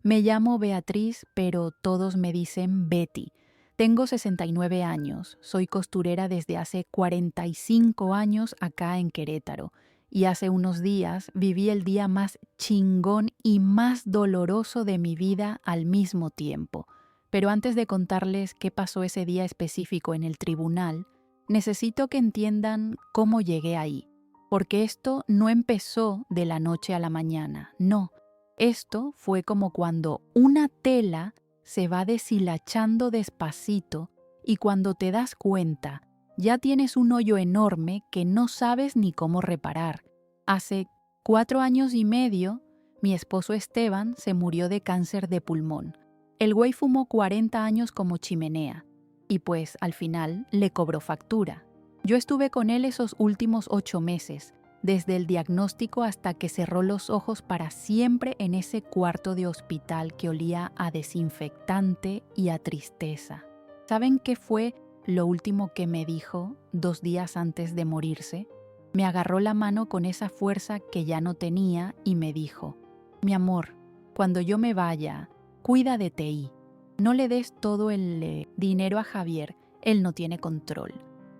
Me llamo Beatriz, pero todos me dicen Betty. Tengo 69 años, soy costurera desde hace 45 años acá en Querétaro y hace unos días viví el día más chingón y más doloroso de mi vida al mismo tiempo. Pero antes de contarles qué pasó ese día específico en el tribunal, necesito que entiendan cómo llegué ahí, porque esto no empezó de la noche a la mañana, no. Esto fue como cuando una tela se va deshilachando despacito y cuando te das cuenta, ya tienes un hoyo enorme que no sabes ni cómo reparar. Hace 4 años y medio, mi esposo Esteban se murió de cáncer de pulmón. El güey fumó 40 años como chimenea y pues al final le cobró factura. Yo estuve con él esos últimos 8 meses, desde el diagnóstico hasta que cerró los ojos para siempre en ese cuarto de hospital que olía a desinfectante y a tristeza. ¿Saben qué fue lo último que me dijo 2 días antes de morirse? Me agarró la mano con esa fuerza que ya no tenía y me dijo: mi amor, cuando yo me vaya, cuida de Tei. No le des todo el dinero a Javier, él no tiene control.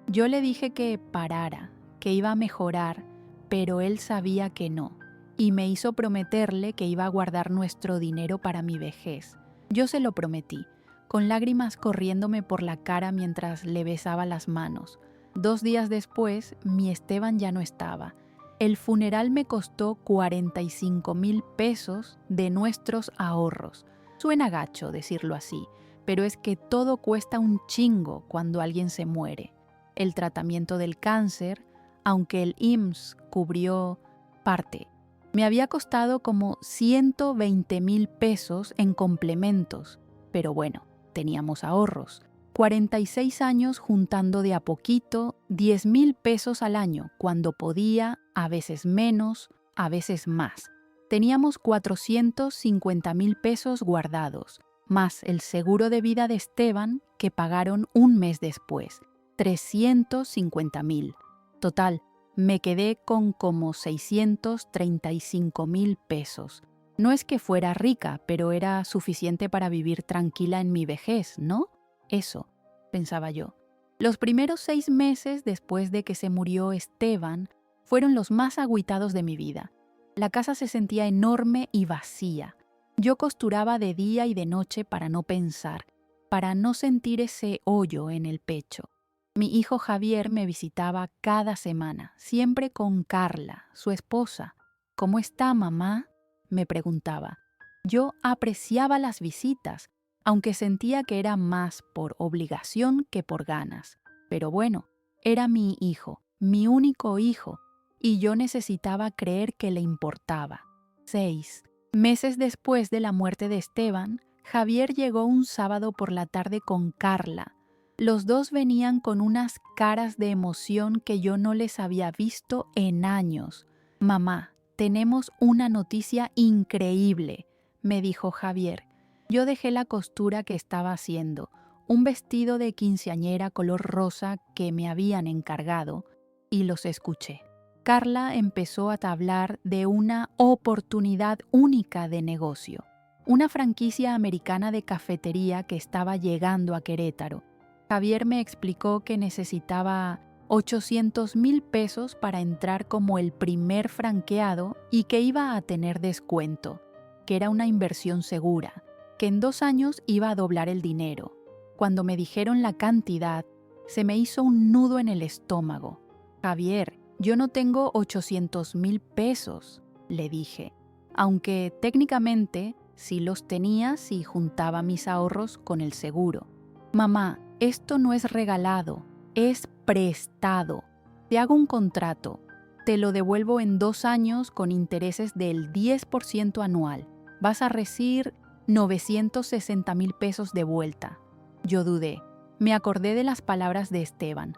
Yo le dije que parara, que iba a mejorar, pero él sabía que no, y me hizo prometerle que iba a guardar nuestro dinero para mi vejez. Yo se lo prometí, con lágrimas corriéndome por la cara mientras le besaba las manos. 2 días después, mi Esteban ya no estaba. El funeral me costó 45,000 pesos de nuestros ahorros. Suena gacho decirlo así, pero es que todo cuesta un chingo cuando alguien se muere. El tratamiento del cáncer, aunque el IMSS cubrió parte, me había costado como 120,000 pesos en complementos, pero bueno, teníamos ahorros. 46 años juntando de a poquito 10,000 pesos al año, cuando podía, a veces menos, a veces más. Teníamos 450,000 pesos guardados, más el seguro de vida de Esteban que pagaron un mes después, 350,000. Total, me quedé con como 635,000 pesos. No es que fuera rica, pero era suficiente para vivir tranquila en mi vejez, ¿no? Eso, pensaba yo. Los primeros 6 meses después de que se murió Esteban fueron los más agüitados de mi vida. La casa se sentía enorme y vacía. Yo costuraba de día y de noche para no pensar, para no sentir ese hoyo en el pecho. Mi hijo Javier me visitaba cada semana, siempre con Carla, su esposa. ¿Cómo está, mamá?, me preguntaba. Yo apreciaba las visitas, aunque sentía que era más por obligación que por ganas. Pero bueno, era mi hijo, mi único hijo, y yo necesitaba creer que le importaba. 6 meses después de la muerte de Esteban, Javier llegó un sábado por la tarde con Carla. Los dos venían con unas caras de emoción que yo no les había visto en años. Mamá, tenemos una noticia increíble, me dijo Javier. Yo dejé la costura que estaba haciendo, un vestido de quinceañera color rosa que me habían encargado, y los escuché. Carla empezó a hablar de una oportunidad única de negocio, una franquicia americana de cafetería que estaba llegando a Querétaro. Javier me explicó que necesitaba 800,000 pesos para entrar como el primer franqueado y que iba a tener descuento, que era una inversión segura, que en 2 años iba a doblar el dinero. Cuando me dijeron la cantidad, se me hizo un nudo en el estómago. Javier, yo no tengo 800,000 pesos, le dije, aunque técnicamente sí los tenía si juntaba mis ahorros con el seguro. Mamá, esto no es regalado, es prestado. Te hago un contrato, te lo devuelvo en 2 años con intereses del 10% anual. Vas a recibir 960,000 pesos de vuelta. Yo dudé. Me acordé de las palabras de Esteban.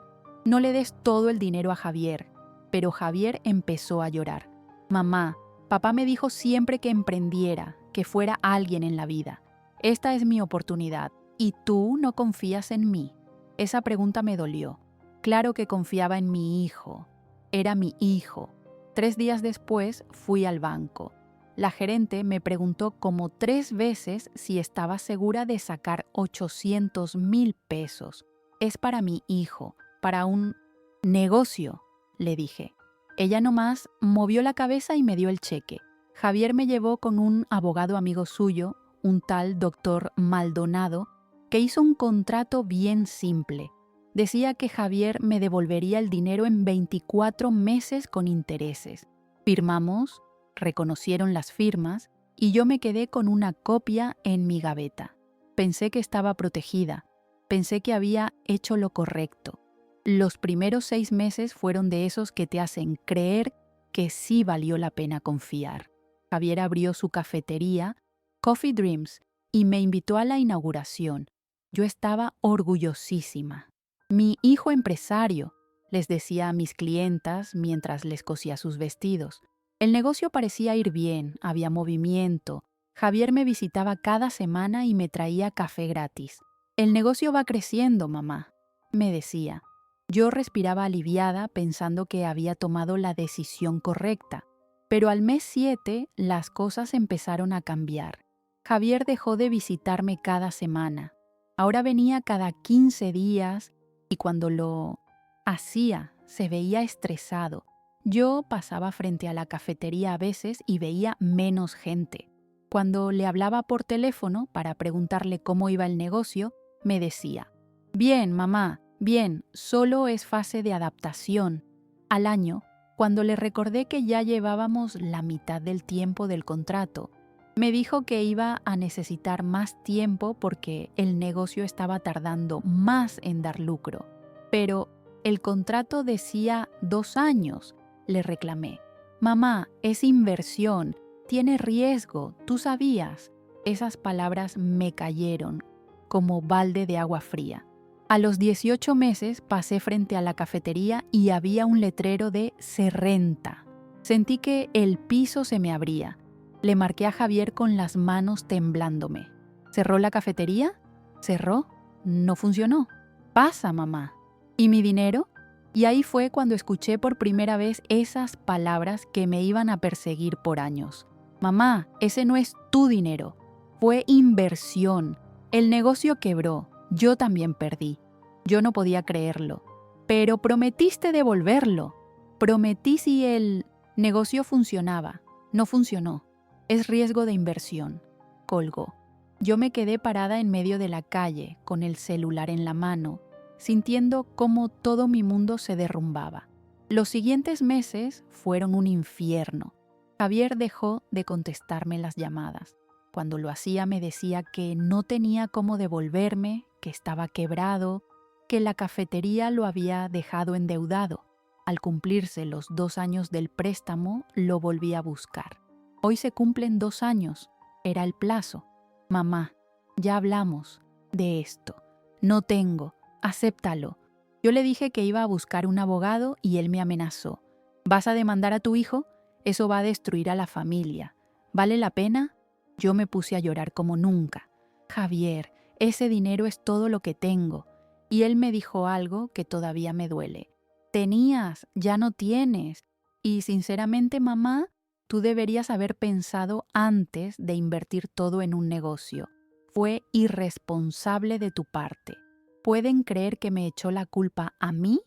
No le des todo el dinero a Javier. Pero Javier empezó a llorar. Mamá, papá me dijo siempre que emprendiera, que fuera alguien en la vida. Esta es mi oportunidad. ¿Y tú no confías en mí? Esa pregunta me dolió. Claro que confiaba en mi hijo. Era mi hijo. 3 días después fui al banco. La gerente me preguntó como 3 veces si estaba segura de sacar 800,000 pesos. Es para mi hijo, para un negocio, le dije. Ella nomás movió la cabeza y me dio el cheque. Javier me llevó con un abogado amigo suyo, un tal doctor Maldonado, que hizo un contrato bien simple. Decía que Javier me devolvería el dinero en 24 meses con intereses. Firmamos, reconocieron las firmas y yo me quedé con una copia en mi gaveta. Pensé que estaba protegida, pensé que había hecho lo correcto. Los primeros 6 meses fueron de esos que te hacen creer que sí valió la pena confiar. Javier abrió su cafetería, Coffee Dreams, y me invitó a la inauguración. Yo estaba orgullosísima. Mi hijo empresario, les decía a mis clientas mientras les cosía sus vestidos. El negocio parecía ir bien, había movimiento. Javier me visitaba cada semana y me traía café gratis. El negocio va creciendo, mamá, me decía. Yo respiraba aliviada pensando que había tomado la decisión correcta. Pero al mes 7 las cosas empezaron a cambiar. Javier dejó de visitarme cada semana. Ahora venía cada 15 días y cuando lo hacía se veía estresado. Yo pasaba frente a la cafetería a veces y veía menos gente. Cuando le hablaba por teléfono para preguntarle cómo iba el negocio, me decía: «Bien, mamá, bien, solo es fase de adaptación». Al año, cuando le recordé que ya llevábamos la mitad del tiempo del contrato, me dijo que iba a necesitar más tiempo porque el negocio estaba tardando más en dar lucro. Pero el contrato decía 2 años, le reclamé. «Mamá, es inversión, tiene riesgo, tú sabías». Esas palabras me cayeron como balde de agua fría. A los 18 meses pasé frente a la cafetería y había un letrero de «Se renta». Sentí que el piso se me abría. Le marqué a Javier con las manos temblándome. ¿Cerró la cafetería? ¿Cerró? No funcionó. Pasa, mamá. ¿Y mi dinero? Y ahí fue cuando escuché por primera vez esas palabras que me iban a perseguir por años. Mamá, ese no es tu dinero. Fue inversión. El negocio quebró. Yo también perdí. Yo no podía creerlo. Pero prometiste devolverlo. Prometí si el negocio funcionaba. No funcionó. Es riesgo de inversión. Colgó. Yo me quedé parada en medio de la calle, con el celular en la mano, sintiendo cómo todo mi mundo se derrumbaba. Los siguientes meses fueron un infierno. Javier dejó de contestarme las llamadas. Cuando lo hacía me decía que no tenía cómo devolverme, que estaba quebrado, que la cafetería lo había dejado endeudado. Al cumplirse los 2 años del préstamo, lo volví a buscar. Hoy se cumplen 2 años. Era el plazo. Mamá, ya hablamos de esto. No tengo. Acéptalo. Yo le dije que iba a buscar un abogado y él me amenazó. ¿Vas a demandar a tu hijo? Eso va a destruir a la familia. ¿Vale la pena? Yo me puse a llorar como nunca. Javier, ese dinero es todo lo que tengo. Y él me dijo algo que todavía me duele. Tenías, ya no tienes. Y sinceramente, mamá, tú deberías haber pensado antes de invertir todo en un negocio. Fue irresponsable de tu parte. ¿Pueden creer que me echó la culpa a mí?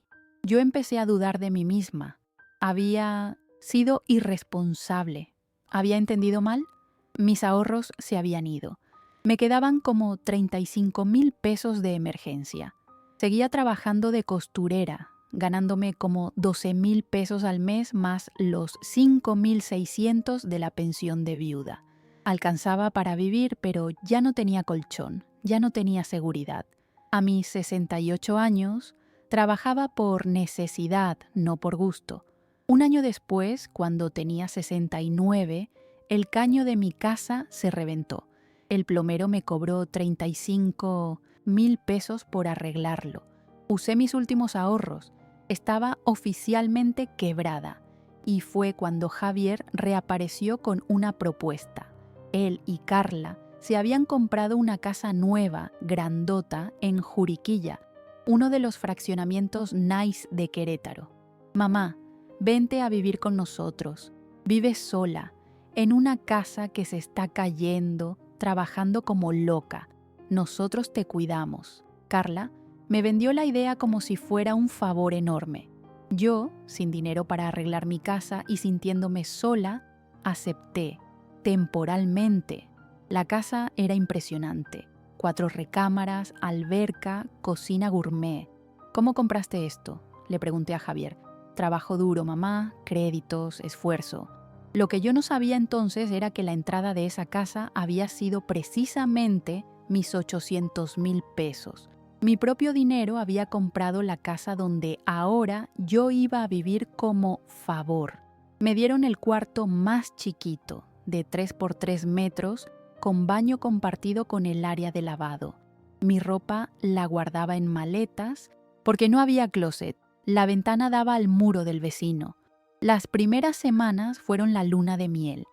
Yo empecé a dudar de mí misma. Había sido irresponsable. ¿Había entendido mal? Mis ahorros se habían ido. Me quedaban como 35,000 pesos de emergencia. Seguía trabajando de costurera, ganándome como 12,000 pesos al mes más los 5,600 de la pensión de viuda. Alcanzaba para vivir, pero ya no tenía colchón, ya no tenía seguridad. A mis 68 años, trabajaba por necesidad, no por gusto. Un año después, cuando tenía 69, el caño de mi casa se reventó. El plomero me cobró 35,000 pesos por arreglarlo. Usé mis últimos ahorros. Estaba oficialmente quebrada. Y fue cuando Javier reapareció con una propuesta. Él y Carla se habían comprado una casa nueva, grandota, en Juriquilla, uno de los fraccionamientos nice de Querétaro. Mamá, vente a vivir con nosotros. Vives sola. en una casa que se está cayendo, trabajando como loca. Nosotros te cuidamos. Carla me vendió la idea como si fuera un favor enorme. Yo, sin dinero para arreglar mi casa y sintiéndome sola, acepté, temporalmente. La casa era impresionante. 4 recámaras, alberca, cocina gourmet. ¿Cómo compraste esto?, le pregunté a Javier. Trabajo duro, mamá, créditos, esfuerzo. Lo que yo no sabía entonces era que la entrada de esa casa había sido precisamente mis 800,000 pesos. Mi propio dinero había comprado la casa donde ahora yo iba a vivir como favor. Me dieron el cuarto más chiquito, de 3 por 3 metros, con baño compartido con el área de lavado. Mi ropa la guardaba en maletas porque no había closet. La ventana daba al muro del vecino. Las primeras semanas fueron la luna de miel.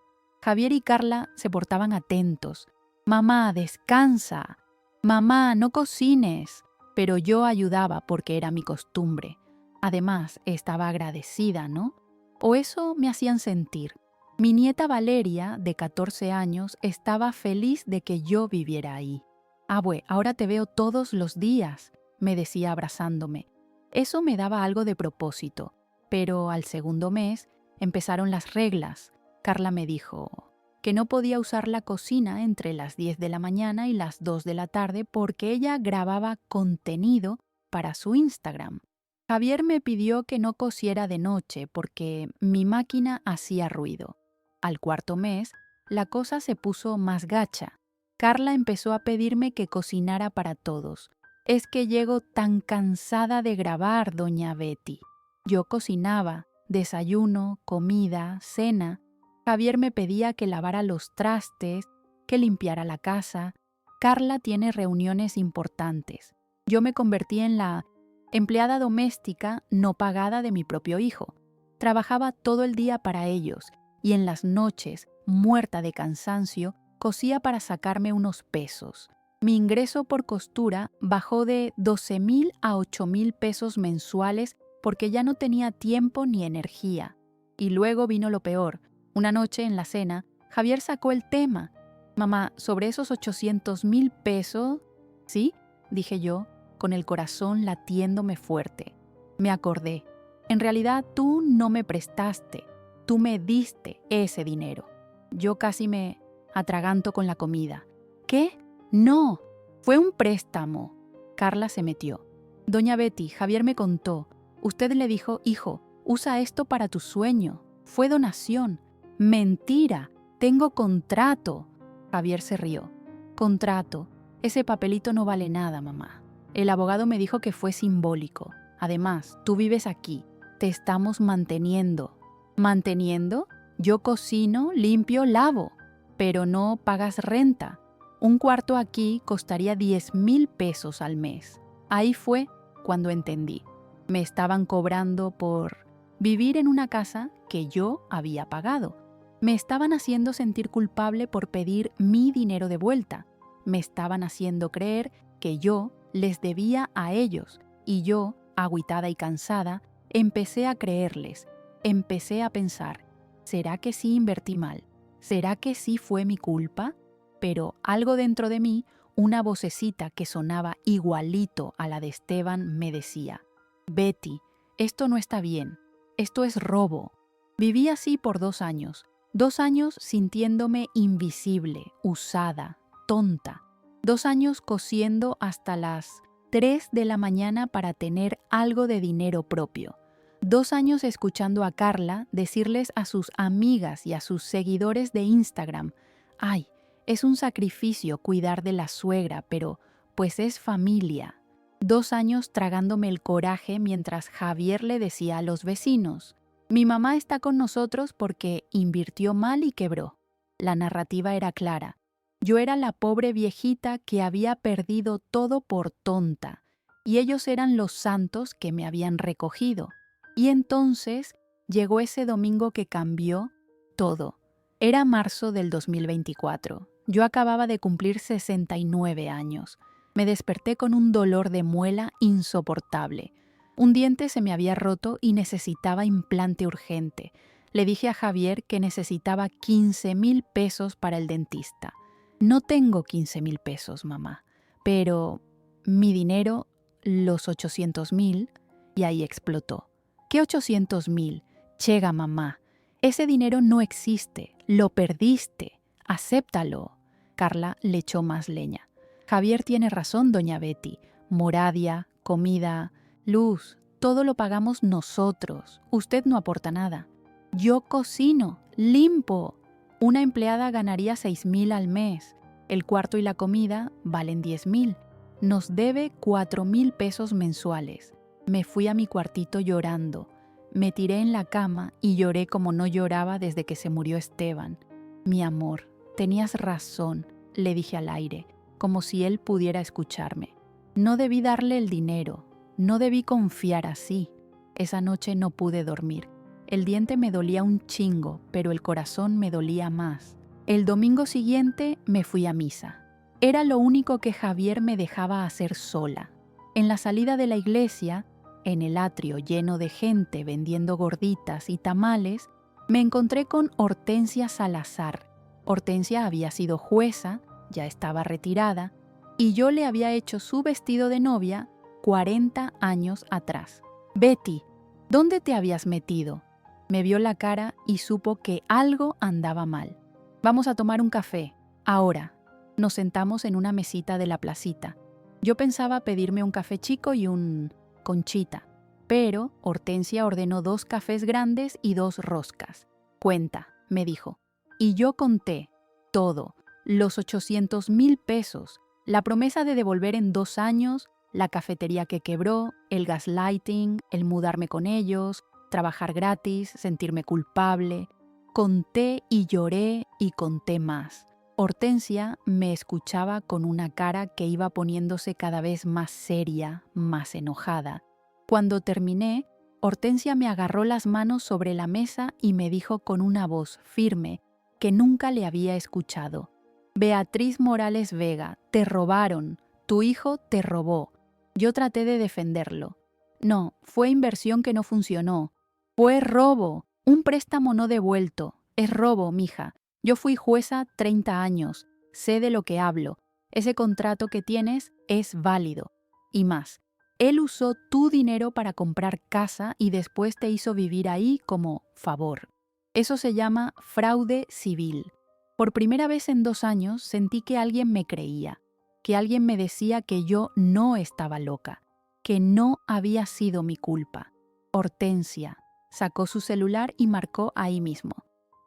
Javier y Carla se portaban atentos. Mamá, descansa. Mamá, no cocines. Pero yo ayudaba porque era mi costumbre. Además, estaba agradecida, ¿no? O eso me hacían sentir. Mi nieta Valeria, de 14 años, estaba feliz de que yo viviera ahí. Abue, ahora te veo todos los días, me decía abrazándome. Eso me daba algo de propósito, pero al segundo mes empezaron las reglas. Carla me dijo que no podía usar la cocina entre las 10 de la mañana y las 2 de la tarde porque ella grababa contenido para su Instagram. Javier me pidió que no cociera de noche porque mi máquina hacía ruido. Al cuarto mes, la cosa se puso más gacha. Carla empezó a pedirme que cocinara para todos. Es que llego tan cansada de grabar, doña Betty. Yo cocinaba, desayuno, comida, cena. Javier me pedía que lavara los trastes, que limpiara la casa. Carla tiene reuniones importantes. Yo me convertí en la empleada doméstica no pagada de mi propio hijo. Trabajaba todo el día para ellos y en las noches, muerta de cansancio, cosía para sacarme unos pesos. Mi ingreso por costura bajó de 12,000 a 8,000 pesos mensuales porque ya no tenía tiempo ni energía. Y luego vino lo peor. Una noche en la cena, Javier sacó el tema. Mamá, sobre esos 800,000 pesos, ¿sí?, dije yo, con el corazón latiéndome fuerte. Me acordé. En realidad tú no me prestaste. Tú me diste ese dinero. Yo casi me atraganto con la comida. ¿Qué? No, fue un préstamo. Carla se metió. Doña Betty, Javier me contó. Usted le dijo, hijo, usa esto para tu sueño. Fue donación. Mentira, tengo contrato. Javier se rió. Contrato. Ese papelito no vale nada, mamá. El abogado me dijo que fue simbólico. Además, tú vives aquí. Te estamos manteniendo. ¿Manteniendo? Yo cocino, limpio, lavo. Pero no pagas renta. Un cuarto aquí costaría 10,000 pesos al mes. Ahí fue cuando entendí. Me estaban cobrando por vivir en una casa que yo había pagado. Me estaban haciendo sentir culpable por pedir mi dinero de vuelta. Me estaban haciendo creer que yo les debía a ellos y yo, agüitada y cansada, empecé a creerles. Empecé a pensar, ¿será que sí invertí mal? ¿Será que sí fue mi culpa? Pero algo dentro de mí, una vocecita que sonaba igualito a la de Esteban, me decía, Betty, esto no está bien, esto es robo. Viví así por 2 años, 2 años sintiéndome invisible, usada, tonta. 2 años cosiendo hasta las 3 de la mañana para tener algo de dinero propio. 2 años escuchando a Carla decirles a sus amigas y a sus seguidores de Instagram, ay, es un sacrificio cuidar de la suegra, pero pues es familia. 2 años tragándome el coraje mientras Javier le decía a los vecinos, mi mamá está con nosotros porque invirtió mal y quebró. La narrativa era clara. Yo era la pobre viejita que había perdido todo por tonta, y ellos eran los santos que me habían recogido. Y entonces llegó ese domingo que cambió todo. Era marzo del 2024. Yo acababa de cumplir 69 años. Me desperté con un dolor de muela insoportable. Un diente se me había roto y necesitaba implante urgente. Le dije a Javier que necesitaba 15,000 pesos para el dentista. No tengo 15,000 pesos, mamá, pero mi dinero, los 800,000, y ahí explotó. ¿Qué 800,000? Chega, mamá. Ese dinero no existe, lo perdiste, acéptalo. Carla le echó más leña. Javier tiene razón, doña Betty. Moradia, comida, luz, todo lo pagamos nosotros. Usted no aporta nada. Yo cocino, limpo. Una empleada ganaría 6,000 al mes. El cuarto y la comida valen 10,000. Nos debe 4,000 pesos mensuales. Me fui a mi cuartito llorando. Me tiré en la cama y lloré como no lloraba desde que se murió Esteban. Mi amor, tenías razón, le dije al aire, como si él pudiera escucharme. No debí darle el dinero, no debí confiar así. Esa noche no pude dormir. El diente me dolía un chingo, pero el corazón me dolía más. El domingo siguiente me fui a misa. Era lo único que Javier me dejaba hacer sola. En la salida de la iglesia, en el atrio lleno de gente vendiendo gorditas y tamales, me encontré con Hortensia Salazar. Hortensia había sido jueza, ya estaba retirada, y yo le había hecho su vestido de novia 40 años atrás. Betty, ¿dónde te habías metido? Me vio la cara y supo que algo andaba mal. Vamos a tomar un café, ahora. Nos sentamos en una mesita de la placita. Yo pensaba pedirme un café chico y un conchita, pero Hortensia ordenó 2 cafés grandes y 2 roscas. Cuenta, me dijo. Y yo conté todo, los 800,000 pesos, la promesa de devolver en 2 años, la cafetería que quebró, el gaslighting, el mudarme con ellos, trabajar gratis, sentirme culpable. Conté y lloré y conté más. Hortensia me escuchaba con una cara que iba poniéndose cada vez más seria, más enojada. Cuando terminé, Hortensia me agarró las manos sobre la mesa y me dijo con una voz firme que nunca le había escuchado: Beatriz Morales Vega, te robaron, tu hijo te robó. Yo traté de defenderlo. No, fue inversión que no funcionó. Fue robo, un préstamo no devuelto. Es robo, mija. Yo fui jueza 30 años, sé de lo que hablo. Ese contrato que tienes es válido. Y más, él usó tu dinero para comprar casa y después te hizo vivir ahí como favor. Eso se llama fraude civil. Por primera vez en 2 años sentí que alguien me creía, que alguien me decía que yo no estaba loca, que no había sido mi culpa. Hortensia sacó su celular y marcó ahí mismo.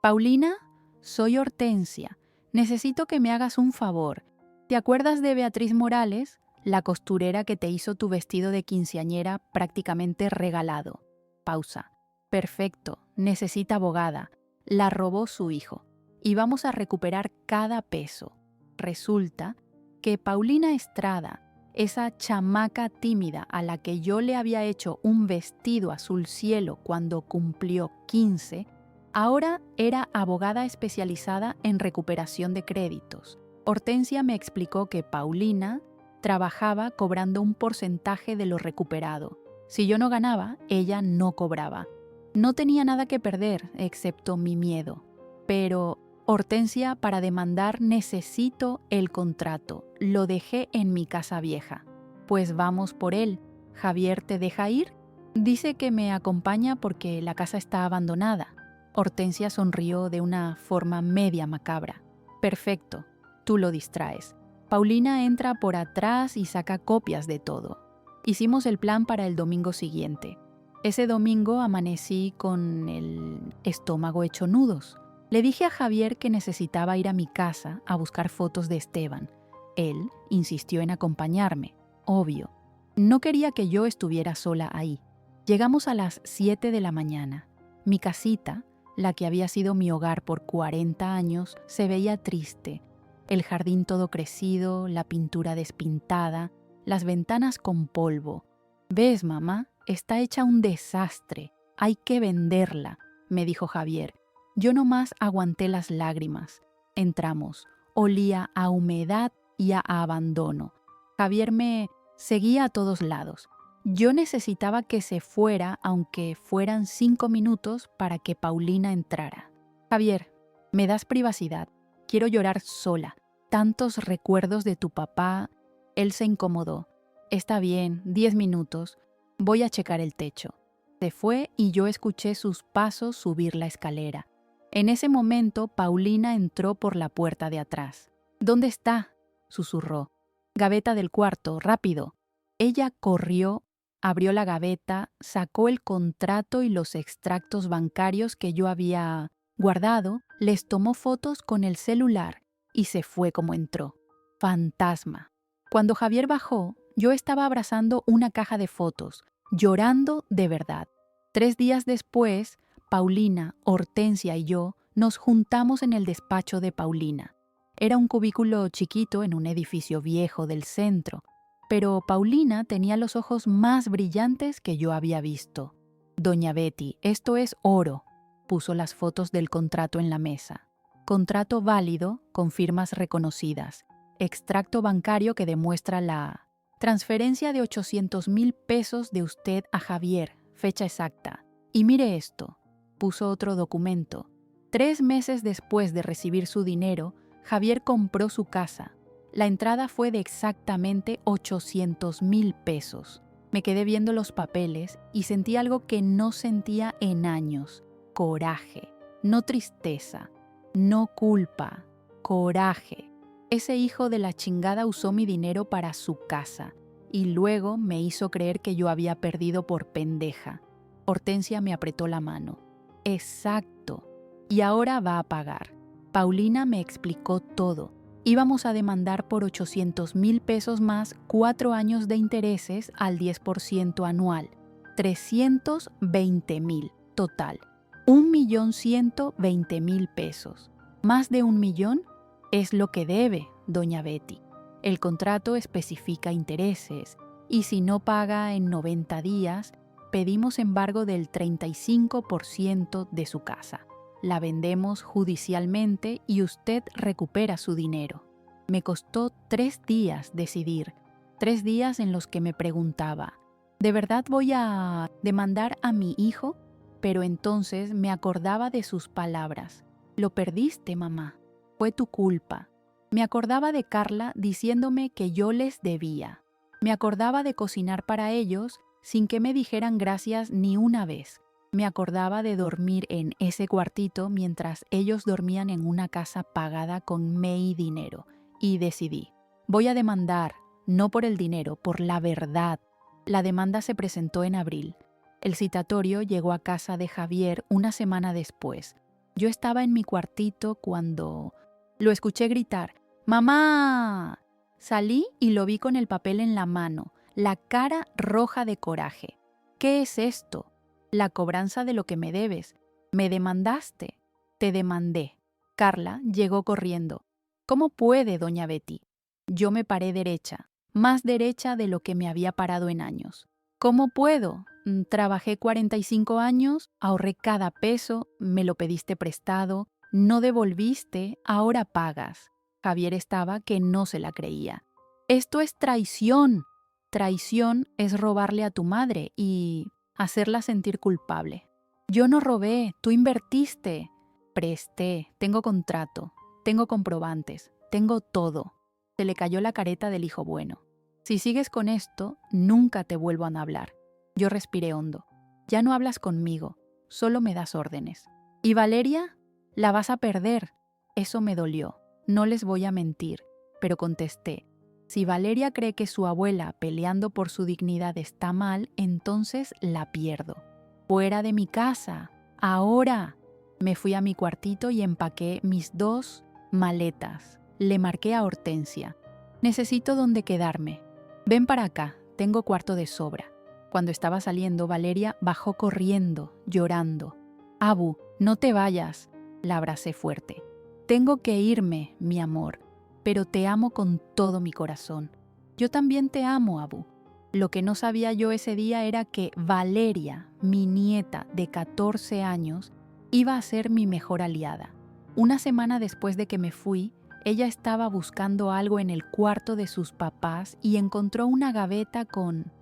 Paulina, soy Hortensia. Necesito que me hagas un favor. ¿Te acuerdas de Beatriz Morales, la costurera que te hizo tu vestido de quinceañera prácticamente regalado? Pausa. Perfecto, necesita abogada. La robó su hijo. Y vamos a recuperar cada peso. Resulta que Paulina Estrada, esa chamaca tímida a la que yo le había hecho un vestido azul cielo cuando cumplió 15, ahora era abogada especializada en recuperación de créditos. Hortensia me explicó que Paulina trabajaba cobrando un porcentaje de lo recuperado. Si yo no ganaba, ella no cobraba. No tenía nada que perder, excepto mi miedo. Pero, Hortensia, para demandar necesito el contrato. Lo dejé en mi casa vieja. Pues vamos por él. ¿Javier te deja ir? Dice que me acompaña porque la casa está abandonada. Hortensia sonrió de una forma media macabra. Perfecto, tú lo distraes. Paulina entra por atrás y saca copias de todo. Hicimos el plan para el domingo siguiente. Ese domingo amanecí con el estómago hecho nudos. Le dije a Javier que necesitaba ir a mi casa a buscar fotos de Esteban. Él insistió en acompañarme, obvio. No quería que yo estuviera sola ahí. Llegamos a las 7 de la mañana. Mi casita, la que había sido mi hogar por 40 años, se veía triste. El jardín todo crecido, la pintura despintada, las ventanas con polvo. ¿Ves, mamá? Está hecha un desastre. Hay que venderla, me dijo Javier. Yo nomás aguanté las lágrimas. Entramos. Olía a humedad y a abandono. Javier me seguía a todos lados. Yo necesitaba que se fuera, aunque fueran 5 minutos, para que Paulina entrara. Javier, me das privacidad. Quiero llorar sola. Tantos recuerdos de tu papá. Él se incomodó. Está bien, 10 minutos. Voy a checar el techo. Se fue y yo escuché sus pasos subir la escalera. En ese momento, Paulina entró por la puerta de atrás. ¿Dónde está?, susurró. Gaveta del cuarto, rápido. Ella corrió, abrió la gaveta, sacó el contrato y los extractos bancarios que yo había guardado, les tomó fotos con el celular y se fue como entró. Fantasma. Cuando Javier bajó, yo estaba abrazando una caja de fotos, llorando de verdad. 3 días después, Paulina, Hortensia y yo nos juntamos en el despacho de Paulina. Era un cubículo chiquito en un edificio viejo del centro, pero Paulina tenía los ojos más brillantes que yo había visto. Doña Betty, esto es oro. Puso las fotos del contrato en la mesa. Contrato válido, con firmas reconocidas. Extracto bancario que demuestra la transferencia de 800,000 pesos de usted a Javier, fecha exacta. Y mire esto. Puso otro documento. 3 meses después de recibir su dinero, Javier compró su casa. La entrada fue de exactamente 800,000 pesos. Me quedé viendo los papeles y sentí algo que no sentía en años. Coraje, no tristeza, no culpa, coraje. Ese hijo de la chingada usó mi dinero para su casa y luego me hizo creer que yo había perdido por pendeja. Hortensia me apretó la mano. Exacto. Y ahora va a pagar. Paulina me explicó todo. Íbamos a demandar por 800,000 pesos más 4 años de intereses al 10% anual. 320,000 total. 1,120,000 pesos. Más de 1,000,000 es lo que debe, doña Betty. El contrato especifica intereses y si no paga en 90 días, pedimos embargo del 35% de su casa. La vendemos judicialmente y usted recupera su dinero. Me costó 3 días decidir, 3 días en los que me preguntaba, ¿de verdad voy a demandar a mi hijo? Pero entonces me acordaba de sus palabras. Lo perdiste, mamá. Fue tu culpa. Me acordaba de Carla diciéndome que yo les debía. Me acordaba de cocinar para ellos sin que me dijeran gracias ni una vez. Me acordaba de dormir en ese cuartito mientras ellos dormían en una casa pagada con mi dinero. Y decidí, voy a demandar, no por el dinero, por la verdad. La demanda se presentó en abril. El citatorio llegó a casa de Javier una semana después. Yo estaba en mi cuartito cuando lo escuché gritar, ¡Mamá! Salí y lo vi con el papel en la mano, la cara roja de coraje. ¿Qué es esto? La cobranza de lo que me debes. ¿Me demandaste? Te demandé. Carla llegó corriendo. ¿Cómo puede, doña Betty? Yo me paré derecha, más derecha de lo que me había parado en años. ¿Cómo puedo? Trabajé 45 años, ahorré cada peso, me lo pediste prestado, no devolviste, ahora pagas. Javier estaba que no se la creía. Esto es traición. Traición es robarle a tu madre y hacerla sentir culpable. Yo no robé, tú invertiste. Presté, tengo contrato, tengo comprobantes, tengo todo. Se le cayó la careta del hijo bueno. Si sigues con esto, nunca te vuelvo a hablar. Yo respiré hondo. Ya no hablas conmigo, solo me das órdenes. ¿Y Valeria? La vas a perder. Eso me dolió, no les voy a mentir, pero contesté. Si Valeria cree que su abuela peleando por su dignidad está mal, entonces la pierdo. Fuera de mi casa, ahora. Me fui a mi cuartito y empaqué mis 2 maletas. Le marqué a Hortensia. Necesito dónde quedarme. Ven para acá, tengo cuarto de sobra. Cuando estaba saliendo, Valeria bajó corriendo, llorando. Abu, no te vayas. La abracé fuerte. Tengo que irme, mi amor, pero te amo con todo mi corazón. Yo también te amo, Abu. Lo que no sabía yo ese día era que Valeria, mi nieta de 14 años, iba a ser mi mejor aliada. Una semana después de que me fui, ella estaba buscando algo en el cuarto de sus papás y encontró una gaveta con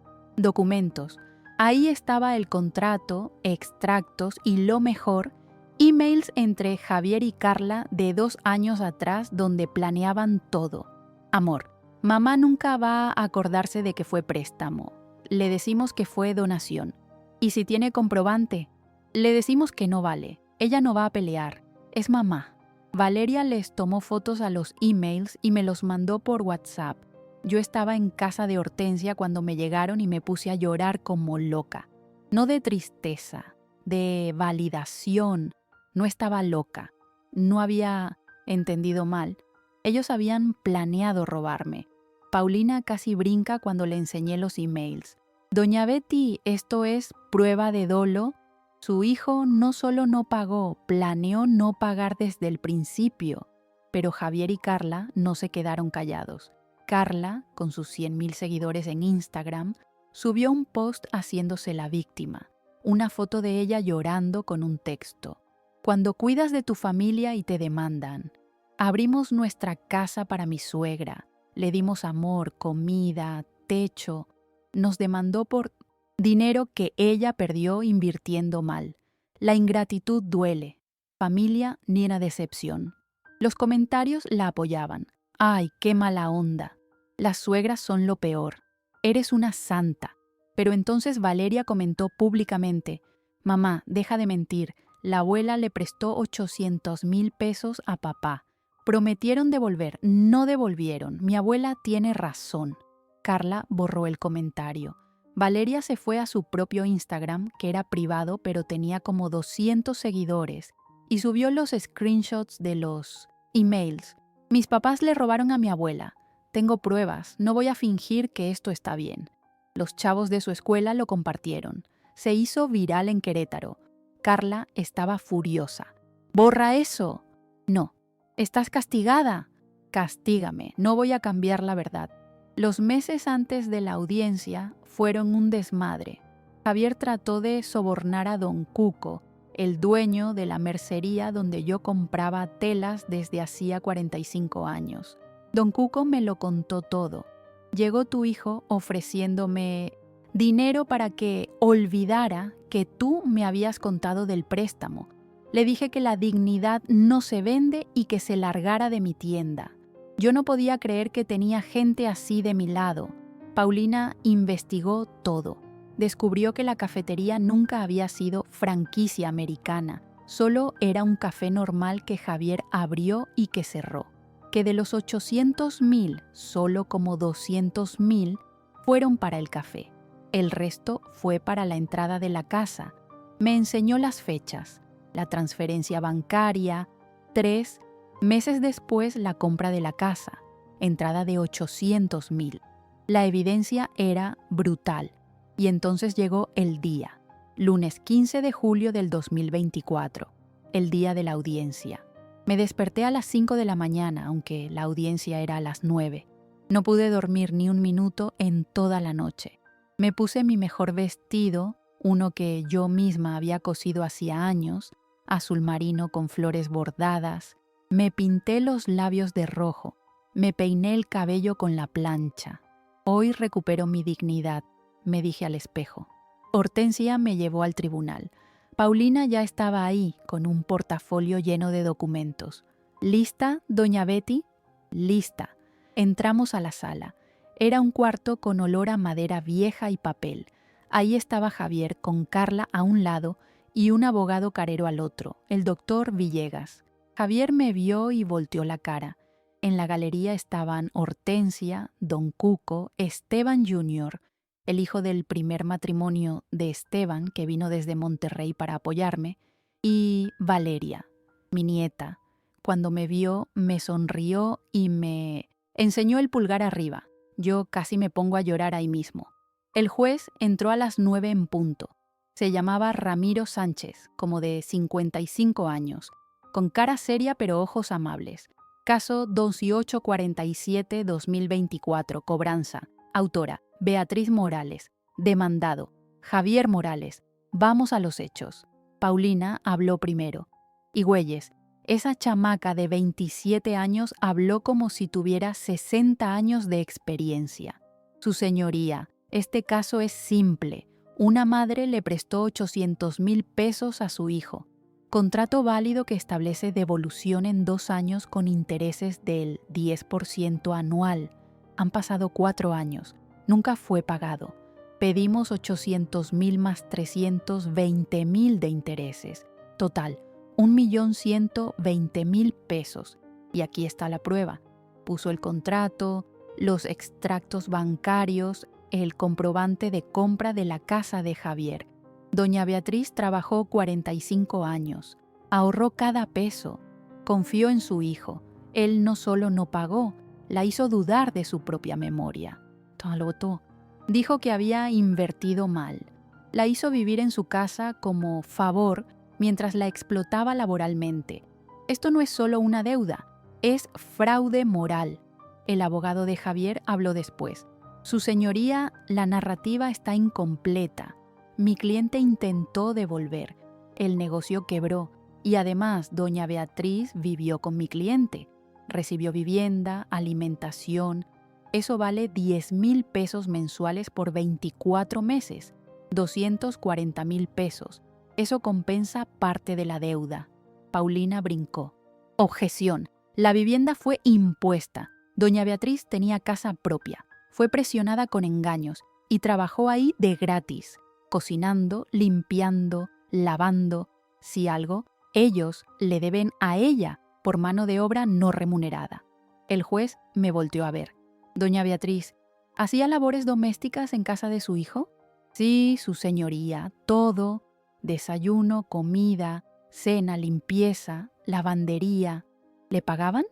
documentos. Ahí estaba el contrato, extractos y lo mejor, emails entre Javier y Carla de 2 años atrás donde planeaban todo. Amor, mamá nunca va a acordarse de que fue préstamo. Le decimos que fue donación. Y si tiene comprobante, le decimos que no vale. Ella no va a pelear. Es mamá. Valeria les tomó fotos a los emails y me los mandó por WhatsApp. Yo estaba en casa de Hortensia cuando me llegaron y me puse a llorar como loca. No de tristeza, de validación. No estaba loca. No había entendido mal. Ellos habían planeado robarme. Paulina casi brinca cuando le enseñé los emails. Doña Betty, esto es prueba de dolo. Su hijo no solo no pagó, planeó no pagar desde el principio. Pero Javier y Carla no se quedaron callados. Carla, con sus 100,000 seguidores en Instagram, subió un post haciéndose la víctima. Una foto de ella llorando con un texto. Cuando cuidas de tu familia y te demandan. Abrimos nuestra casa para mi suegra. Le dimos amor, comida, techo. Nos demandó por dinero que ella perdió invirtiendo mal. La ingratitud duele. Familia ni una decepción. Los comentarios la apoyaban. ¡Ay, qué mala onda! Las suegras son lo peor. Eres una santa. Pero entonces Valeria comentó públicamente: mamá, deja de mentir. La abuela le prestó 800,000 pesos a papá. Prometieron devolver, no devolvieron. Mi abuela tiene razón. Carla borró el comentario. Valeria se fue a su propio Instagram, que era privado pero tenía como 200 seguidores, y subió los screenshots de los emails. Mis papás le robaron a mi abuela. Tengo pruebas, no voy a fingir que esto está bien. Los chavos de su escuela lo compartieron. Se hizo viral en Querétaro. Carla estaba furiosa. ¡Borra eso! No. ¿Estás castigada? Castígame, no voy a cambiar la verdad. Los meses antes de la audiencia fueron un desmadre. Javier trató de sobornar a don Cuco, el dueño de la mercería donde yo compraba telas desde hacía 45 años. Don Cuco me lo contó todo. Llegó tu hijo ofreciéndome dinero para que olvidara que tú me habías contado del préstamo. Le dije que la dignidad no se vende y que se largara de mi tienda. Yo no podía creer que tenía gente así de mi lado. Paulina investigó todo. Descubrió que la cafetería nunca había sido franquicia americana. Solo era un café normal que Javier abrió y que cerró. Que de los 800,000, solo como 200,000 fueron para el café. El resto fue para la entrada de la casa. Me enseñó las fechas, la transferencia bancaria, 3 meses después la compra de la casa, entrada de 800,000. La evidencia era brutal. Y entonces llegó el día, lunes 15 de julio del 2024, el día de la audiencia. Me desperté a las 5 de la mañana, aunque la audiencia era a las 9. No pude dormir ni un minuto en toda la noche. Me puse mi mejor vestido, uno que yo misma había cosido hacía años, azul marino con flores bordadas. Me pinté los labios de rojo. Me peiné el cabello con la plancha. Hoy recupero mi dignidad, me dije al espejo. Hortensia me llevó al tribunal. Paulina ya estaba ahí, con un portafolio lleno de documentos. ¿Lista, doña Betty? Lista. Entramos a la sala. Era un cuarto con olor a madera vieja y papel. Ahí estaba Javier con Carla a un lado y un abogado carero al otro, el doctor Villegas. Javier me vio y volteó la cara. En la galería estaban Hortensia, don Cuco, Esteban Jr., el hijo del primer matrimonio de Esteban, que vino desde Monterrey para apoyarme, y Valeria, mi nieta. Cuando me vio, me sonrió y me enseñó el pulgar arriba. Yo casi me pongo a llorar ahí mismo. El juez entró a las 9 en punto. Se llamaba Ramiro Sánchez, como de 55 años, con cara seria pero ojos amables. Caso 2847-2024, cobranza. Autora, Beatriz Morales. Demandado, Javier Morales. Vamos a los hechos. Paulina habló primero. Higüeyes, esa chamaca de 27 años habló como si tuviera 60 años de experiencia. Su señoría, Este caso es simple. Una madre le prestó 800,000 pesos a su hijo. Contrato válido que establece devolución en 2 años con intereses del 10% anual. Han pasado 4 años. Nunca fue pagado. Pedimos 800,000 más 320,000 de intereses. Total, 1,120,000 pesos. Y aquí está la prueba. Puso el contrato, los extractos bancarios, el comprobante de compra de la casa de Javier. Doña Beatriz trabajó 45 años, ahorró cada peso, confió en su hijo. Él no solo no pagó, la hizo dudar de su propia memoria. Talotó. Dijo que había invertido mal. La hizo vivir en su casa como favor mientras la explotaba laboralmente. Esto no es solo una deuda, es fraude moral. El abogado de Javier habló después. Su señoría, la narrativa está incompleta. Mi cliente intentó devolver. El negocio quebró y además doña Beatriz vivió con mi cliente. Recibió vivienda, alimentación. Eso vale 10,000 pesos mensuales por 24 meses, 240,000 pesos. Eso compensa parte de la deuda. Paulina brincó. Objeción. La vivienda fue impuesta. Doña Beatriz tenía casa propia. Fue presionada con engaños y trabajó ahí de gratis, cocinando, limpiando, lavando. Si algo, ellos le deben a ella por mano de obra no remunerada. El juez me volteó a ver. Doña Beatriz, ¿hacía labores domésticas en casa de su hijo? Sí, su señoría, todo. Desayuno, comida, cena, limpieza, lavandería. ¿Le pagaban?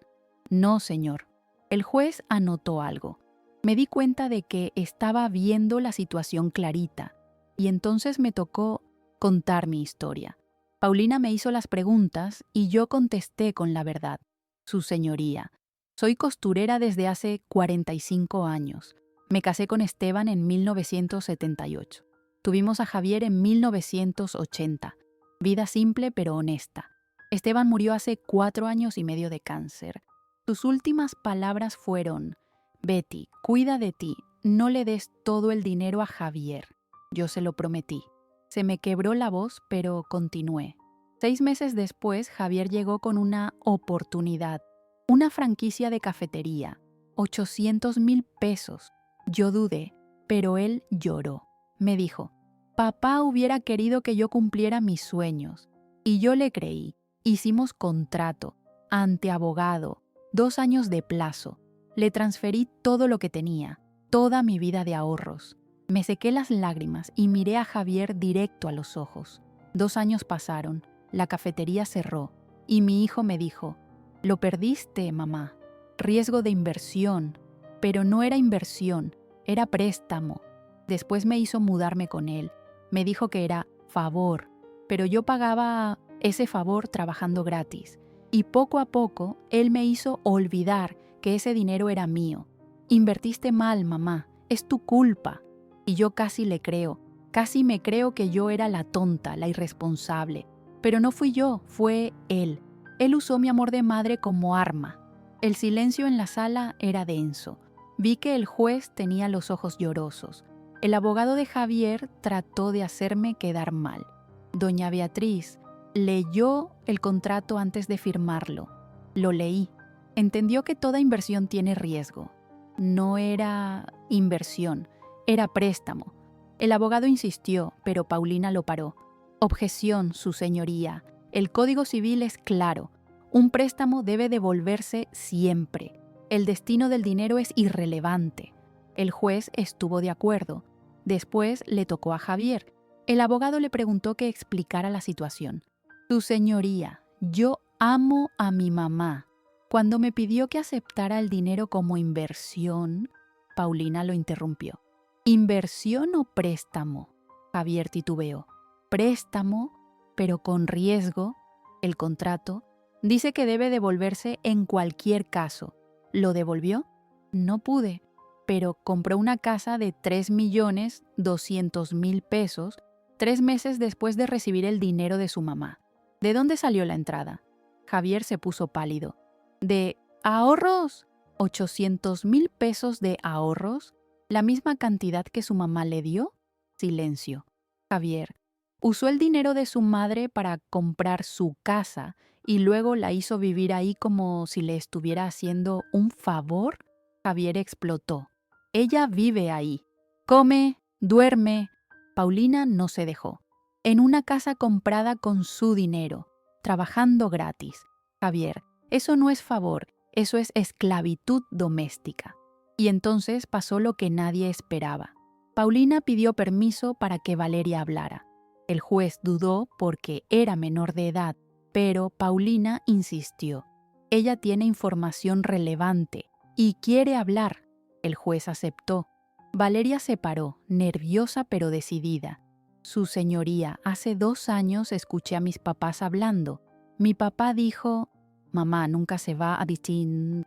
No, señor. El juez anotó algo. Me di cuenta de que estaba viendo la situación clarita y entonces me tocó contar mi historia. Paulina me hizo las preguntas y yo contesté con la verdad. Su señoría, soy costurera desde hace 45 años. Me casé con Esteban en 1978. Tuvimos a Javier en 1980. Vida simple pero honesta. Esteban murió hace 4 años y medio de cáncer. Sus últimas palabras fueron: Betty, cuida de ti, no le des todo el dinero a Javier. Yo se lo prometí. Se me quebró la voz, pero continué. 6 meses después, Javier llegó con una oportunidad, una franquicia de cafetería, 800,000 pesos. Yo dudé, pero él lloró. Me dijo, papá hubiera querido que yo cumpliera mis sueños. Y yo le creí. Hicimos contrato, ante abogado, 2 años de plazo. Le transferí todo lo que tenía, toda mi vida de ahorros. Me sequé las lágrimas y miré a Javier directo a los ojos. 2 años pasaron, la cafetería cerró y mi hijo me dijo, lo perdiste, mamá. Riesgo de inversión. Pero no era inversión, era préstamo. Después me hizo mudarme con él. Me dijo que era favor, pero yo pagaba ese favor trabajando gratis. Y poco a poco, él me hizo olvidar que ese dinero era mío. Invertiste mal, mamá, es tu culpa. Y yo casi le creo, casi me creo que yo era la tonta, la irresponsable. Pero no fui yo, fue él. Él usó mi amor de madre como arma. El silencio en la sala era denso. Vi que el juez tenía los ojos llorosos. El abogado de Javier trató de hacerme quedar mal. Doña Beatriz leyó el contrato antes de firmarlo. Lo leí. Entendió que toda inversión tiene riesgo. No era inversión, era préstamo. El abogado insistió, pero Paulina lo paró. Objeción, su señoría. El Código Civil es claro. Un préstamo debe devolverse siempre. El destino del dinero es irrelevante. El juez estuvo de acuerdo. Después le tocó a Javier. El abogado le preguntó que explicara la situación. Su señoría, yo amo a mi mamá. Cuando me pidió que aceptara el dinero como inversión, Paulina lo interrumpió. ¿Inversión o préstamo? Javier titubeó. Préstamo, pero con riesgo. El contrato dice que debe devolverse en cualquier caso. ¿Lo devolvió? No pude, pero compró una casa de 3,200,000 pesos 3 meses después de recibir el dinero de su mamá. ¿De dónde salió la entrada? Javier se puso pálido. ¿De ahorros? ¿800,000 pesos de ahorros? ¿La misma cantidad que su mamá le dio? Silencio. Javier. ¿Usó el dinero de su madre para comprar su casa y luego la hizo vivir ahí como si le estuviera haciendo un favor? Javier explotó. Ella vive ahí. Come, duerme. Paulina no se dejó. En una casa comprada con su dinero, trabajando gratis. Javier, eso no es favor, eso es esclavitud doméstica. Y entonces pasó lo que nadie esperaba. Paulina pidió permiso para que Valeria hablara. El juez dudó porque era menor de edad, pero Paulina insistió. Ella tiene información relevante y quiere hablar. El juez aceptó. Valeria se paró, nerviosa pero decidida. Su señoría, hace 2 años escuché a mis papás hablando. Mi papá dijo, mamá nunca se va a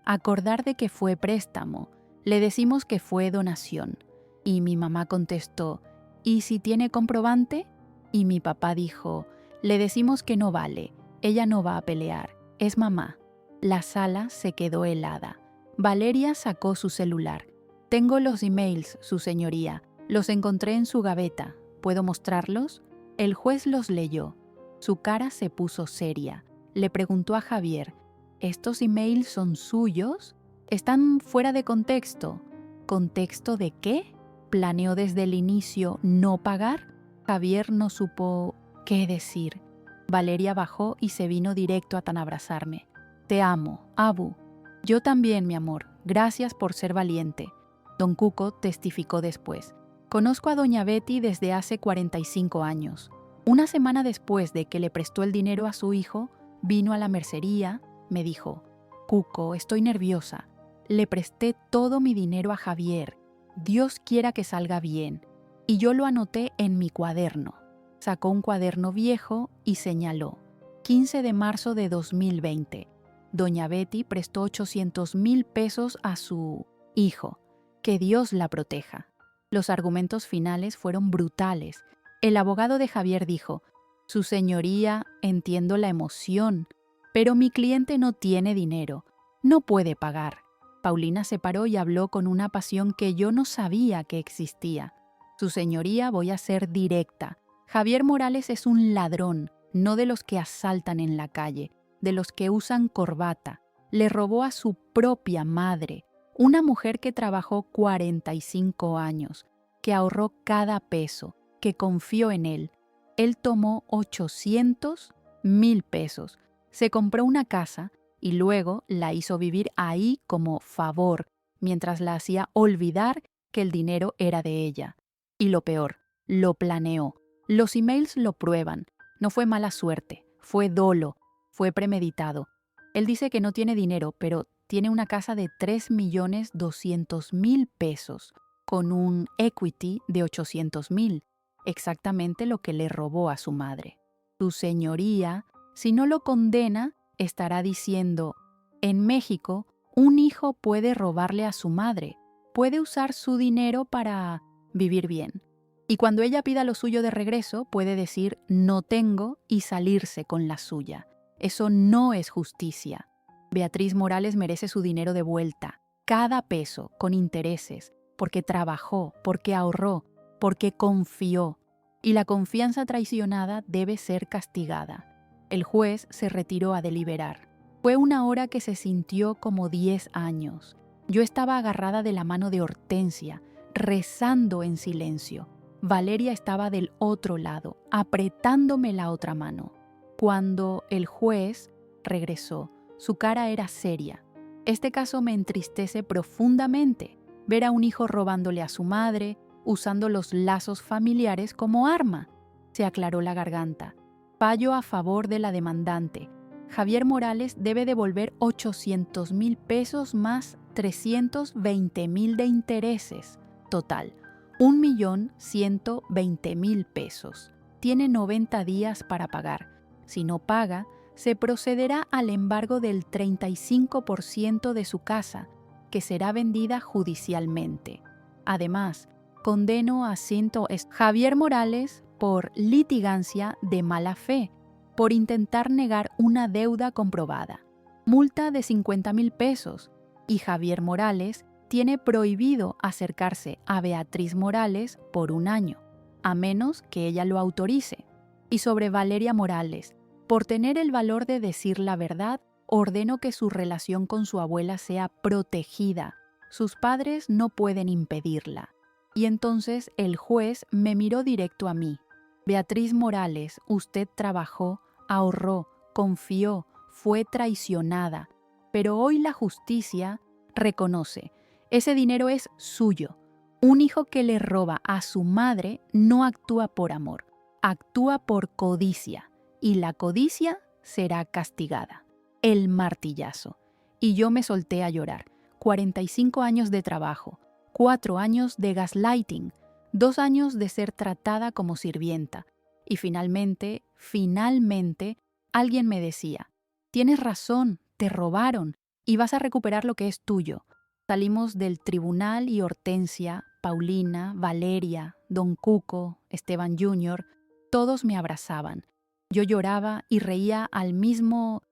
acordar de que fue préstamo. Le decimos que fue donación. Y mi mamá contestó, ¿y si tiene comprobante? Y mi papá dijo, le decimos que no vale, ella no va a pelear, es mamá. La sala se quedó helada. Valeria sacó su celular. Tengo los emails, su señoría, los encontré en su gaveta. ¿Puedo mostrarlos? El juez los leyó. Su cara se puso seria. Le preguntó a Javier, ¿estos emails son suyos? ¿Están fuera de contexto? ¿Contexto de qué? ¿Planeó desde el inicio no pagar? Javier no supo qué decir. Valeria bajó y se vino directo a tan abrazarme. Te amo, Abu. Yo también, mi amor. Gracias por ser valiente. Don Cuco testificó después. Conozco a doña Betty desde hace 45 años. Una semana después de que le prestó el dinero a su hijo, vino a la mercería, me dijo, Cuco, estoy nerviosa. Le presté todo mi dinero a Javier. Dios quiera que salga bien. Y yo lo anoté en mi cuaderno. Sacó un cuaderno viejo y señaló, 15 de marzo de 2020. Doña Betty prestó 800,000 pesos a su hijo. Que Dios la proteja. Los argumentos finales fueron brutales. El abogado de Javier dijo, Su señoría, entiendo la emoción, pero mi cliente no tiene dinero, no puede pagar. Paulina se paró y habló con una pasión que yo no sabía que existía. Su señoría, voy a ser directa. Javier Morales es un ladrón, no de los que asaltan en la calle, de los que usan corbata. Le robó a su propia madre, una mujer que trabajó 45 años, que ahorró cada peso, que confió en él. Él tomó 800,000 pesos, se compró una casa y luego la hizo vivir ahí como favor, mientras la hacía olvidar que el dinero era de ella. Y lo peor, lo planeó. Los emails lo prueban. No fue mala suerte, fue dolo, fue premeditado. Él dice que no tiene dinero, pero tiene una casa de 3,200,000 pesos, con un equity de 800,000, exactamente lo que le robó a su madre. Su señoría, si no lo condena, estará diciendo, en México, un hijo puede robarle a su madre, puede usar su dinero para vivir bien. Y cuando ella pida lo suyo de regreso, puede decir, no tengo, y salirse con la suya. Eso no es justicia. Beatriz Morales merece su dinero de vuelta, cada peso, con intereses, porque trabajó, porque ahorró, porque confió. Y la confianza traicionada debe ser castigada. El juez se retiró a deliberar. Fue una hora que se sintió como 10 años. Yo estaba agarrada de la mano de Hortensia, rezando en silencio. Valeria estaba del otro lado, apretándome la otra mano. Cuando el juez regresó, su cara era seria. Este caso me entristece profundamente. Ver a un hijo robándole a su madre, usando los lazos familiares como arma. Se aclaró la garganta. Fallo a favor de la demandante. Javier Morales debe devolver 800,000 pesos más 320,000 de intereses. Total, 1,120,000 pesos. Tiene 90 días para pagar. Si no paga, se procederá al embargo del 35% de su casa, que será vendida judicialmente. Además, condeno a Javier Morales por litigancia de mala fe, por intentar negar una deuda comprobada. Multa de 50,000 pesos y Javier Morales tiene prohibido acercarse a Beatriz Morales por 1 año, a menos que ella lo autorice. Y sobre Valeria Morales, por tener el valor de decir la verdad, ordeno que su relación con su abuela sea protegida. Sus padres no pueden impedirla. Y entonces el juez me miró directo a mí. Beatriz Morales, usted trabajó, ahorró, confió, fue traicionada, pero hoy la justicia reconoce, ese dinero es suyo. Un hijo que le roba a su madre no actúa por amor, actúa por codicia, y la codicia será castigada. El martillazo. Y yo me solté a llorar. 45 años de trabajo, 4 años de gaslighting, 2 años de ser tratada como sirvienta. Y finalmente, alguien me decía, tienes razón, te robaron y vas a recuperar lo que es tuyo. Salimos del tribunal y Hortensia, Paulina, Valeria, Don Cuco, Esteban Jr., todos me abrazaban. Yo lloraba y reía al mismo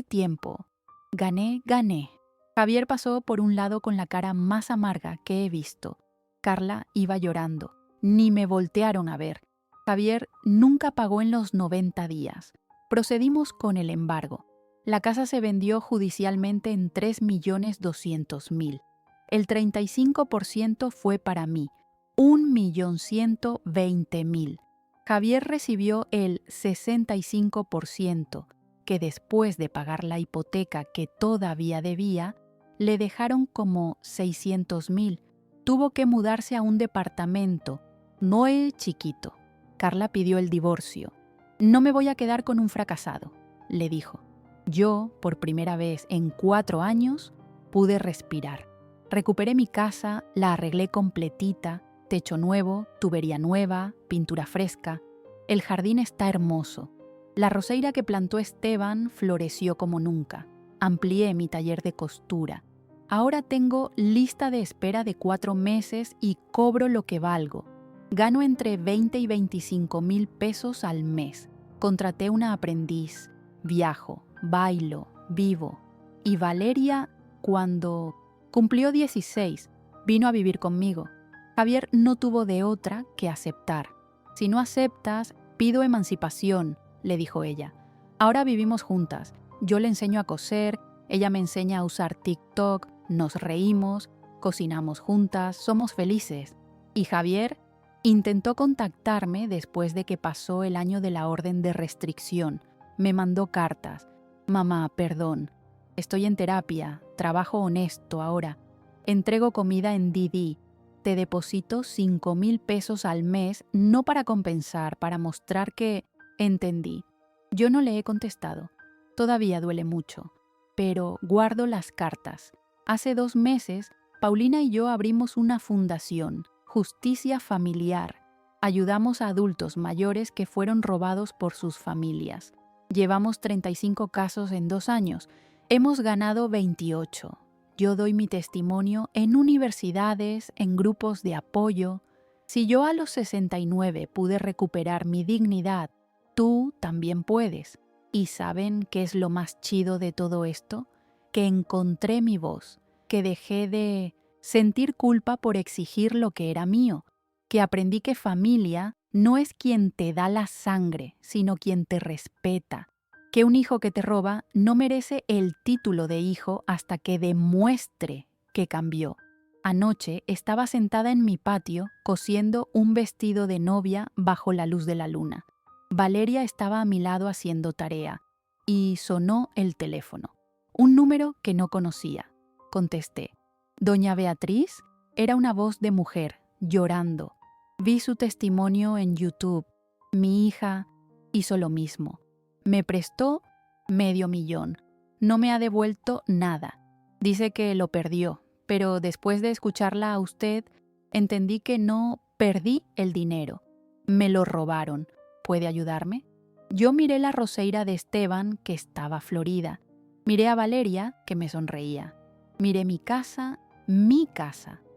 tiempo. Gané, gané. Javier pasó por un lado con la cara más amarga que he visto. Carla iba llorando. Ni me voltearon a ver. Javier nunca pagó en los 90 días. Procedimos con el embargo. La casa se vendió judicialmente en 3.200.000. El 35% fue para mí, 1.120.000. Javier recibió el 65%, que después de pagar la hipoteca que todavía debía, le dejaron como 600.000. Tuvo que mudarse a un departamento, no es chiquito. Carla pidió el divorcio. No me voy a quedar con un fracasado, le dijo. Yo, por primera vez en 4 años, pude respirar. Recuperé mi casa, la arreglé completita, techo nuevo, tubería nueva, pintura fresca. El jardín está hermoso. La roseira que plantó Esteban floreció como nunca. Amplié mi taller de costura. Ahora tengo lista de espera de 4 meses y cobro lo que valgo. Gano entre 20 y 25.000 pesos al mes. Contraté una aprendiz. Viajo, bailo, vivo. Y Valeria, cuando cumplió 16, vino a vivir conmigo. Javier no tuvo de otra que aceptar. Si no aceptas, pido emancipación, le dijo ella. Ahora vivimos juntas. Yo le enseño a coser, ella me enseña a usar TikTok, nos reímos, cocinamos juntas, somos felices. Y Javier intentó contactarme después de que pasó el año de la orden de restricción. Me mandó cartas. Mamá, perdón. Estoy en terapia, trabajo honesto ahora. Entrego comida en Didi. Te deposito 5.000 pesos al mes, no para compensar, para mostrar que entendí. Yo no le he contestado. Todavía duele mucho. Pero guardo las cartas. Hace 2 meses, Paulina y yo abrimos una fundación, Justicia Familiar. Ayudamos a adultos mayores que fueron robados por sus familias. Llevamos 35 casos en 2 años. Hemos ganado 28. Yo doy mi testimonio en universidades, en grupos de apoyo. Si yo a los 69 pude recuperar mi dignidad, tú también puedes. ¿Y saben qué es lo más chido de todo esto? Que encontré mi voz, que dejé de sentir culpa por exigir lo que era mío, que aprendí que familia no es quien te da la sangre, sino quien te respeta, que un hijo que te roba no merece el título de hijo hasta que demuestre que cambió. Anoche estaba sentada en mi patio cosiendo un vestido de novia bajo la luz de la luna. Valeria estaba a mi lado haciendo tarea y sonó el teléfono. Un número que no conocía. Contesté. Doña Beatriz era una voz de mujer, llorando. Vi su testimonio en YouTube. Mi hija hizo lo mismo. Me prestó $500,000. No me ha devuelto nada. Dice que lo perdió, pero después de escucharla a usted, entendí que no perdí el dinero. Me lo robaron. ¿Puede ayudarme? Yo miré la roseira de Esteban, que estaba florida. Miré a Valeria, que me sonreía. Miré mi casa,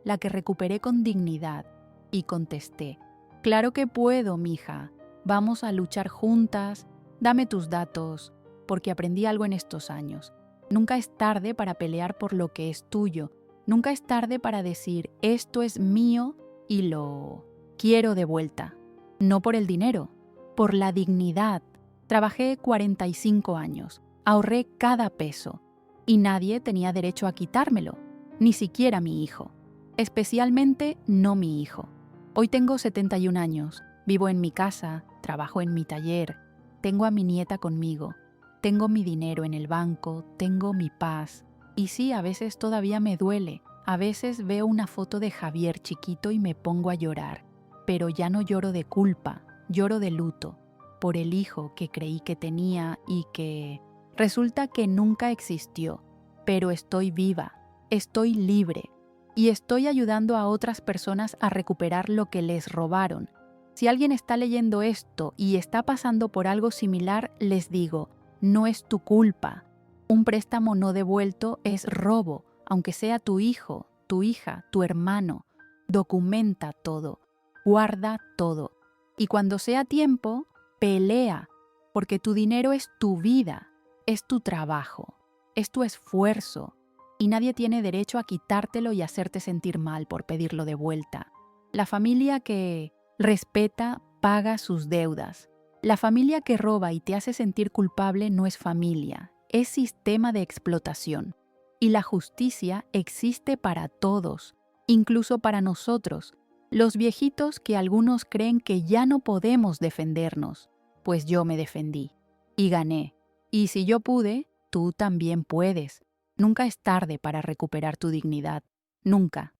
la que recuperé con dignidad. Y contesté, claro que puedo, mija. Vamos a luchar juntas. Dame tus datos, porque aprendí algo en estos años. Nunca es tarde para pelear por lo que es tuyo. Nunca es tarde para decir, esto es mío y lo quiero de vuelta. No por el dinero, por la dignidad. Trabajé 45 años, ahorré cada peso y nadie tenía derecho a quitármelo, ni siquiera mi hijo. Especialmente no mi hijo. Hoy tengo 71 años, vivo en mi casa, trabajo en mi taller, tengo a mi nieta conmigo, tengo mi dinero en el banco, tengo mi paz. Y sí, a veces todavía me duele, a veces veo una foto de Javier chiquito y me pongo a llorar, pero ya no lloro de culpa, lloro de luto, por el hijo que creí que tenía y que resulta que nunca existió, pero estoy viva, estoy libre y estoy ayudando a otras personas a recuperar lo que les robaron. Si alguien está leyendo esto y está pasando por algo similar, les digo, no es tu culpa. Un préstamo no devuelto es robo, aunque sea tu hijo, tu hija, tu hermano. Documenta todo, guarda todo. Y cuando sea tiempo, pelea, porque tu dinero es tu vida, es tu trabajo, es tu esfuerzo, y nadie tiene derecho a quitártelo y hacerte sentir mal por pedirlo de vuelta. La familia que respeta paga sus deudas. La familia que roba y te hace sentir culpable no es familia, es sistema de explotación. Y la justicia existe para todos, incluso para nosotros, los viejitos que algunos creen que ya no podemos defendernos. Pues yo me defendí y gané. Y si yo pude, tú también puedes. Nunca es tarde para recuperar tu dignidad. Nunca.